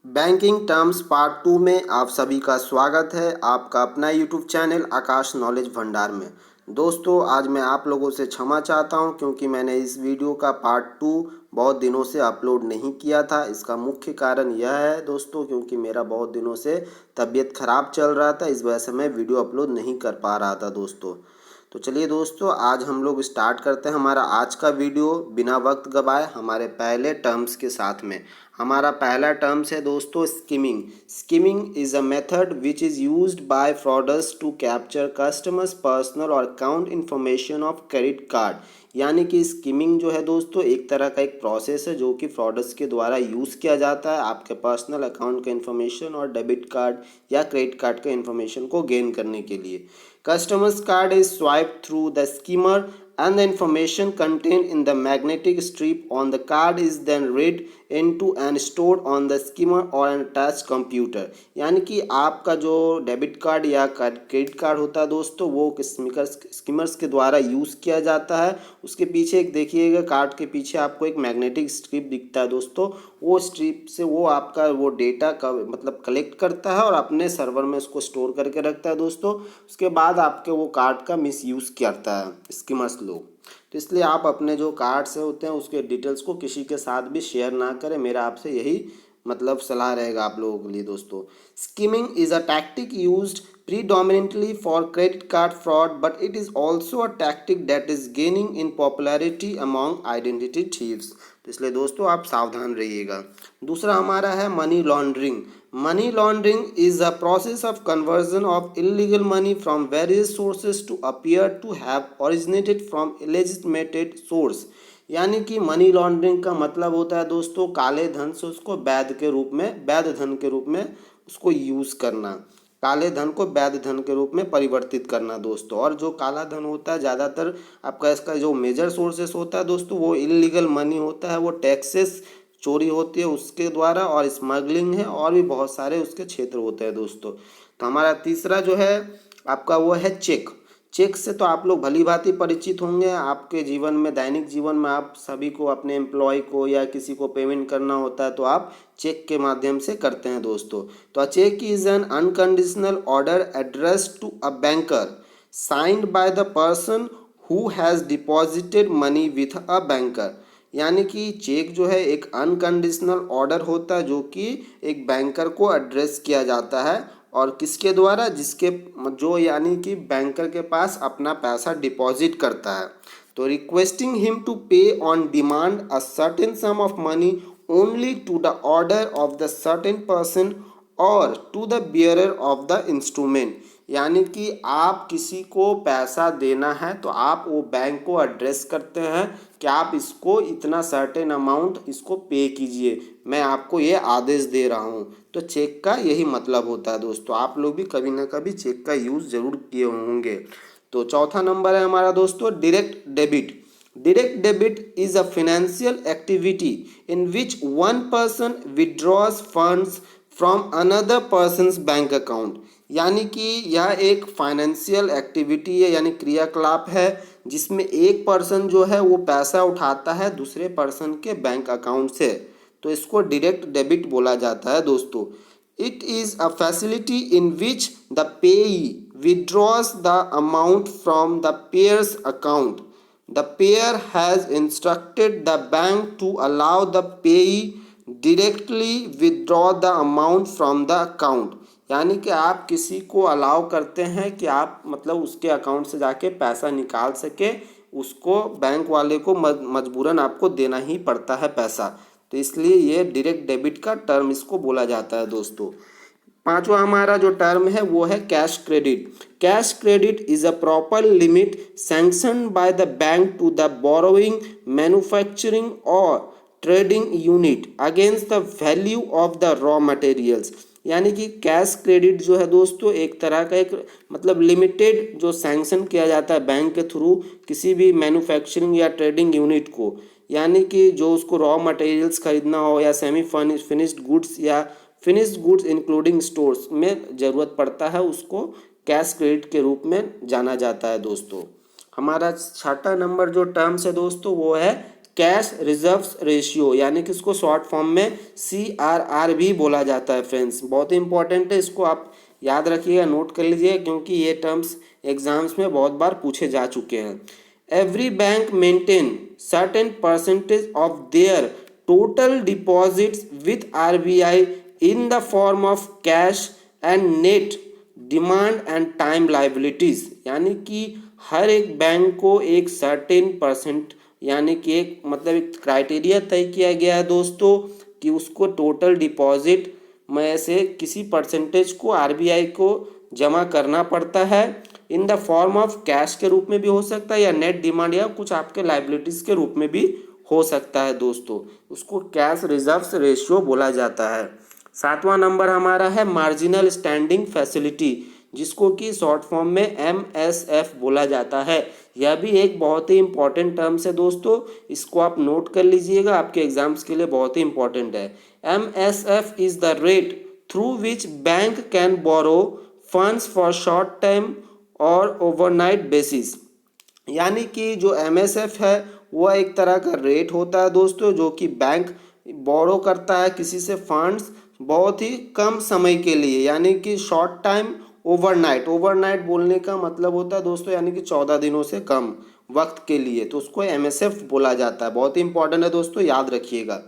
Banking terms part 2 में आप सभी का स्वागत है आपका अपना यूट्यूब चैनल आकाश नॉलेज भंडार में। दोस्तों आज मैं आप लोगों से क्षमा चाहता हूं क्योंकि मैंने इस वीडियो का पार्ट 2 बहुत दिनों से अपलोड नहीं किया था। इसका मुख्य कारण यह है दोस्तों क्योंकि मेरा बहुत दिनों से तबीयत ख़राब चल रहा था, इस वजह से मैं वीडियो अपलोड नहीं कर पा रहा था दोस्तों। तो चलिए दोस्तों आज हम लोग स्टार्ट करते हैं हमारा आज का वीडियो बिना वक्त गवाए हमारे पहले टर्म्स के साथ में। हमारा पहला टर्म्स है दोस्तों skimming. Skimming is a method which is used by fraudsters to capture customers personal और account information of credit card. यानी कि स्किमिंग जो है दोस्तों एक तरह का एक प्रोसेस है जो कि फ्रॉडर्स के द्वारा यूज़ किया जाता है आपके पर्सनल अकाउंट का इन्फॉर्मेशन और डेबिट कार्ड या क्रेडिट कार्ड का इन्फॉर्मेशन को गेन करने के लिए। Customers card is swipe through the schemer and the information contained in the magnetic strip on the card is then read into and stored on the skimmer or an attached computer। यानी कि आपका जो debit card या credit card होता है दोस्तों वो skimmers के द्वारा यूज़ किया जाता है। उसके पीछे एक देखिएगा कार्ड के पीछे आपको एक मैग्नेटिक स्ट्रिप दिखता है दोस्तों, वो स्ट्रिप से वो आपका वो डेटा का मतलब कलेक्ट करता है और अपने सर्वर में उसको स्टोर करके रखता है दोस्तों। उसके बाद आपके वो कार्ड का मिस यूज़ करता है स्किमर्स लोग। तो इसलिए आप अपने जो कार्ड्स होते हैं उसके डिटेल्स को किसी के साथ भी शेयर ना करें, मेरा आपसे यही मतलब सलाह रहेगा आप लोगों के लिए दोस्तों। Skimming is a tactic used predominantly for credit card fraud, but it is also a tactic that is gaining in popularity among identity thieves। तो इसलिए दोस्तों आप सावधान रहिएगा। दूसरा हमारा है money laundering. Money laundering is a process of conversion of illegal money from various sources to appear to have originated from illegitimated source. यानी कि मनी लॉन्ड्रिंग का मतलब होता है दोस्तों काले धन से उसको वैध धन के रूप में उसको यूज़ करना, काले धन को वैध धन के रूप में परिवर्तित करना दोस्तों। और जो काला धन होता है ज़्यादातर आपका इसका जो मेजर सोर्सेस होता है दोस्तों वो इलीगल मनी होता है, वो टैक्सेस चोरी होती है उसके द्वारा और स्मगलिंग है और भी बहुत सारे उसके क्षेत्र होते हैं दोस्तों। तो हमारा तीसरा जो है आपका वो है चेक। चेक से तो आप लोग भली भांति परिचित होंगे, आपके जीवन में दैनिक जीवन में आप सभी को अपने एम्प्लॉय को या किसी को पेमेंट करना होता है तो आप चेक के माध्यम से करते हैं दोस्तों। तो a cheque is an unconditional order address to a banker signed by the person who has deposited money with a banker. यानी कि चेक जो है एक अनकंडीशनल ऑर्डर होता है जो कि एक बैंकर को एड्रेस किया जाता है और किसके द्वारा, जिसके जो यानी कि बैंकर के पास अपना पैसा डिपॉजिट करता है। तो requesting him to pay on demand a certain sum of money only to the order of the certain person और to the bearer of the instrument. यानी कि आप किसी को पैसा देना है तो आप वो बैंक को एड्रेस करते हैं कि आप इसको इतना सर्टेन अमाउंट इसको पे कीजिए, मैं आपको ये आदेश दे रहा हूँ। तो चेक का यही मतलब होता है दोस्तों, आप लोग भी कभी ना कभी चेक का यूज़ ज़रूर किए होंगे। तो चौथा नंबर है हमारा दोस्तों direct debit. Direct debit is a financial activity in which one person withdraws funds from another persons bank account. यानी कि यह एक फाइनेंशियल एक्टिविटी है यानी क्रियाकलाप है जिसमें एक पर्सन जो है वो पैसा उठाता है दूसरे पर्सन के बैंक अकाउंट से, तो इसको डायरेक्ट डेबिट बोला जाता है दोस्तों। It is a facility in which the payee withdraws the amount from the payer's account. The payer has instructed the bank to allow the payee directly withdraw the amount from the account. यानी कि आप किसी को allow करते हैं कि आप मतलब उसके अकाउंट से जाके पैसा निकाल सके, उसको बैंक वाले को मजबूरन आपको देना ही पड़ता है पैसा, तो इसलिए ये डायरेक्ट डेबिट का टर्म इसको बोला जाता है दोस्तों। पांचवा हमारा जो टर्म है वो है cash credit. Cash credit is a proper limit sanctioned by the bank to the borrowing manufacturing और trading unit against the value of the raw materials. यानी कि कैश क्रेडिट जो है दोस्तों एक तरह का एक मतलब लिमिटेड जो सैंक्शन किया जाता है बैंक के थ्रू किसी भी मैन्युफैक्चरिंग या ट्रेडिंग यूनिट को, यानी कि जो उसको रॉ मटेरियल्स खरीदना हो या सेमी फिनिश्ड गुड्स या फिनिश्ड गुड्स इंक्लूडिंग स्टोर्स में ज़रूरत पड़ता है, उसको कैश क्रेडिट के रूप में जाना जाता है दोस्तों। हमारा छठा नंबर जो टर्म्स है दोस्तों वो है कैश रिजर्व्स रेशियो, यानी कि इसको शॉर्ट फॉर्म में CRR भी बोला जाता है फ्रेंड्स। बहुत ही इंपॉर्टेंट है, इसको आप याद रखिएगा, नोट कर लीजिए, क्योंकि ये टर्म्स एग्जाम्स में बहुत बार पूछे जा चुके हैं। Every bank maintain certain percentage of their total deposits with RBI in the form of cash and net demand and time liabilities, यानी कि हर एक बैंक को एक सर्टेन परसेंट, यानी कि एक मतलब एक क्राइटेरिया तय किया गया है दोस्तों कि उसको टोटल डिपॉजिट में से किसी परसेंटेज को RBI को जमा करना पड़ता है, in the form of cash के रूप में भी हो सकता है, या नेट डिमांड, या कुछ आपके लाइबिलिटीज के रूप में भी हो सकता है दोस्तों। उसको कैश रिजर्व्स रेशियो बोला जाता है। 7वां नंबर हमारा है मार्जिनल स्टैंडिंग फैसिलिटी, जिसको कि शॉर्ट फॉर्म में MSF बोला जाता है। यह भी एक बहुत ही इंपॉर्टेंट टर्म्स है दोस्तों, इसको आप नोट कर लीजिएगा, आपके एग्जाम्स के लिए बहुत ही इंपॉर्टेंट है। MSF is the rate through which bank can borrow funds for short time और ओवरनाइट बेसिस, यानी कि जो MSF है वह एक तरह का रेट होता है दोस्तों, जो कि बैंक बोरो करता है किसी से फंड्स बहुत ही कम समय के लिए, यानी कि शॉर्ट टाइम ओवरनाइट। ओवरनाइट बोलने का मतलब होता है दोस्तों, यानी कि 14 दिनों से कम वक्त के लिए, तो उसको MSF बोला जाता है। बहुत ही इंपॉर्टेंट है दोस्तों, याद रखिएगा।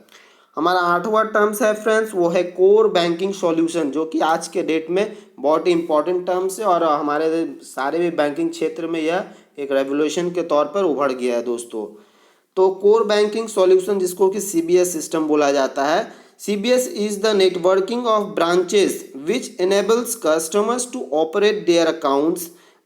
हमारा 8वां टर्म्स है फ्रेंड्स, वो है कोर बैंकिंग सॉल्यूशन, जो कि आज के डेट में बहुत ही इंपॉर्टेंट टर्म्स है और हमारे सारे भी बैंकिंग क्षेत्र में यह एक रेवोल्यूशन के तौर पर उभर गया है दोस्तों। तो कोर बैंकिंग सॉल्यूशन, जिसको कि CBS सिस्टम बोला जाता है, CBS is the networking of branches which enables customers to operate their accounts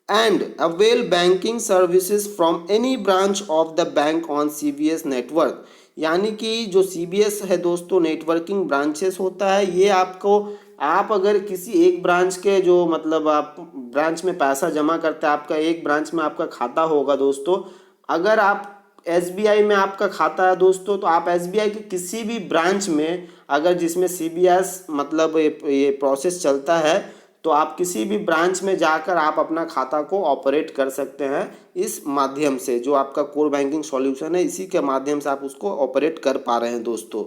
and avail banking services from any branch of the bank on CBS network। यानी कि जो CBS है दोस्तों, नेटवर्किंग ब्रांचेस होता है, ये आपको, आप अगर किसी एक ब्रांच के जो मतलब आप ब्रांच में पैसा जमा करते हैं, आपका एक ब्रांच में आपका खाता होगा दोस्तों, अगर आप SBI में आपका खाता है दोस्तों, तो आप SBI के किसी भी ब्रांच में अगर जिसमें CBS मतलब ये प्रोसेस चलता है, तो आप किसी भी ब्रांच में जाकर आप अपना खाता को ऑपरेट कर सकते हैं इस माध्यम से। जो आपका कोर बैंकिंग सॉल्यूशन है, इसी के माध्यम से आप उसको ऑपरेट कर पा रहे हैं दोस्तों,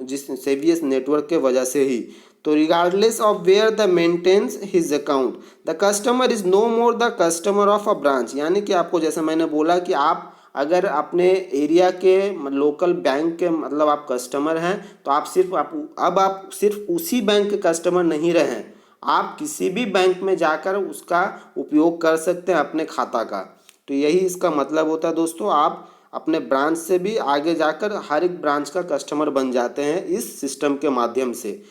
जिस CBS नेटवर्क के वजह से ही। तो regardless of where the maintains his account, the customer is no more the customer of a branch, यानी कि आपको जैसे मैंने बोला कि आप अगर अपने एरिया के लोकल बैंक के मतलब आप कस्टमर हैं, तो आप सिर्फ उसी बैंक के कस्टमर नहीं रहे, आप किसी भी बैंक में जाकर उसका उपयोग कर सकते हैं अपने खाता का। तो यही इसका मतलब होता है दोस्तों, आप अपने ब्रांच से भी आगे जाकर हर एक ब्रांच का कस्टमर बन जाते हैं इस सिस्टम के माध्यम से।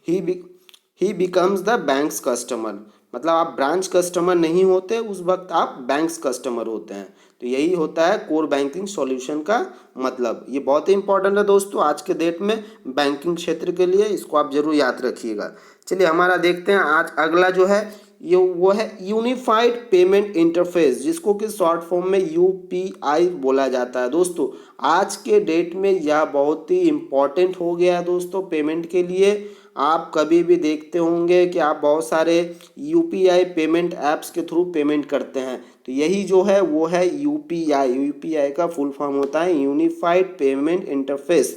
ही बिकम्स द बैंक्स कस्टमर, मतलब आप ब्रांच कस्टमर नहीं होते, उस वक्त आप बैंक्स कस्टमर होते हैं। तो यही होता है कोर बैंकिंग सॉल्यूशन का मतलब। ये बहुत ही इंपॉर्टेंट है दोस्तों आज के डेट में बैंकिंग क्षेत्र के लिए, इसको आप जरूर याद रखिएगा। चलिए हमारा देखते हैं आज अगला जो है वो है यूनिफाइड पेमेंट इंटरफेस, जिसको कि शॉर्ट फॉर्म में UPI बोला जाता है दोस्तों। आज के डेट में यह बहुत ही इम्पॉर्टेंट हो गया है दोस्तों पेमेंट के लिए। आप कभी भी देखते होंगे कि आप बहुत सारे UPI पेमेंट ऐप्स के थ्रू पेमेंट करते हैं, तो यही जो है वो है UPI। UPI का फुल फॉर्म होता है unified payment interface.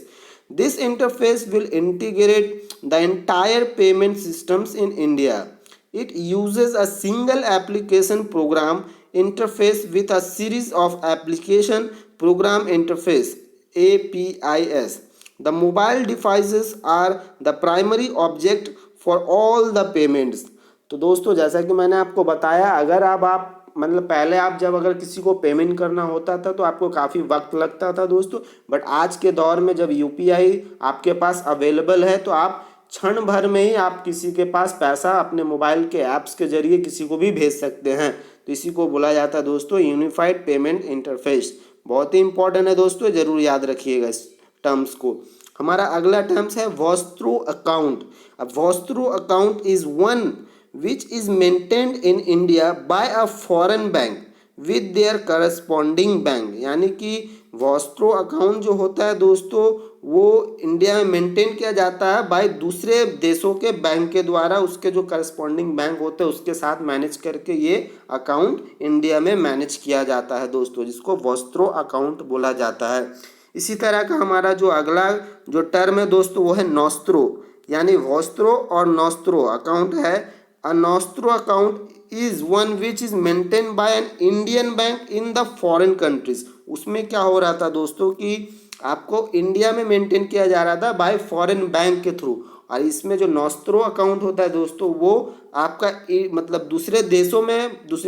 This interface will integrate the entire payment systems in India. It uses a single application program interface with a series of application program interface APIs. The mobile devices are the primary object for all the payments। तो दोस्तों जैसा कि मैंने आपको बताया, अगर आप मतलब पहले आप जब अगर किसी को पेमेंट करना होता था तो आपको काफ़ी वक्त लगता था दोस्तों, बट आज के दौर में जब UPI आपके पास अवेलेबल है, तो आप क्षण भर में ही आप किसी के पास पैसा अपने मोबाइल के ऐप्स के जरिए किसी को भी भेज सकते हैं। तो इसी को बोला जाता है दोस्तों यूनिफाइड पेमेंट इंटरफेस। बहुत ही इंपॉर्टेंट है दोस्तों, जरूर याद रखिएगा इस टर्म्स को। हमारा अगला टर्म्स है वॉशथ्रू अकाउंट। अब vostro account is one which is maintained in India by a foreign bank with their corresponding bank, यानी कि वॉशथ्रू अकाउंट जो होता है दोस्तों वो इंडिया में मेंटेन किया जाता है बाय दूसरे देशों के बैंक के द्वारा, उसके जो करस्पॉन्डिंग बैंक होते हैं उसके साथ मैनेज करके ये अकाउंट इंडिया में मैनेज किया जाता है दोस्तों, जिसको वॉशथ्रू अकाउंट बोला जाता है। इसी तरह का हमारा जो अगला जो टर्म है दोस्तों वो है नॉस्त्रो, यानी वोस्त्रो और नॉस्त्रो अकाउंट है। A nostro account is one which is maintain by an Indian bank in the foreign countries. उसमें क्या हो रहा था दोस्तों कि आपको इंडिया में मेंटेन किया जा रहा था बाय फॉरेन बैंक के थ्रू, और इसमें जो नॉस्त्रो अकाउंट होता है दोस्तों वो आपका मतलब दूसरे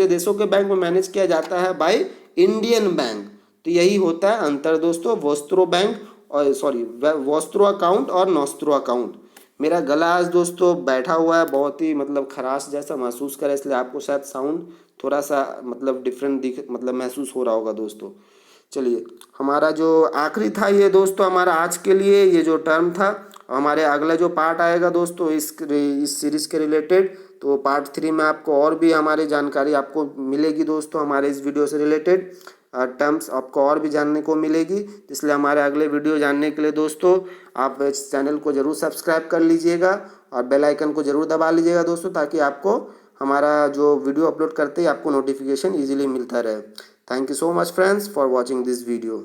देशों के बैंक में मैनेज किया जाता है बाय इंडियन बैंक। तो यही होता है अंतर दोस्तों, वोस्त्रो बैंक और वोस्त्रो अकाउंट और नॉस्त्रो अकाउंट। मेरा गला आज दोस्तों बैठा हुआ है, बहुत ही मतलब खराश जैसा महसूस करे, इसलिए आपको शायद साउंड थोड़ा सा मतलब डिफरेंट दिख मतलब महसूस हो रहा होगा दोस्तों। चलिए, हमारा जो आखिरी था ये दोस्तों हमारा आज के लिए ये जो टर्म था। हमारे अगला जो पार्ट आएगा दोस्तों इस सीरीज़ के रिलेटेड, तो पार्ट 3 में आपको और भी हमारी जानकारी आपको मिलेगी दोस्तों, हमारे इस वीडियो से रिलेटेड टर्म्स आपको और भी जानने को मिलेगी। इसलिए हमारे अगले वीडियो जानने के लिए दोस्तों आप इस चैनल को ज़रूर सब्सक्राइब कर लीजिएगा और बेल आइकन को ज़रूर दबा लीजिएगा दोस्तों, ताकि आपको हमारा जो वीडियो अपलोड करते ही आपको नोटिफिकेशन ईजिली मिलता रहे। Thank you so much friends for watching this video.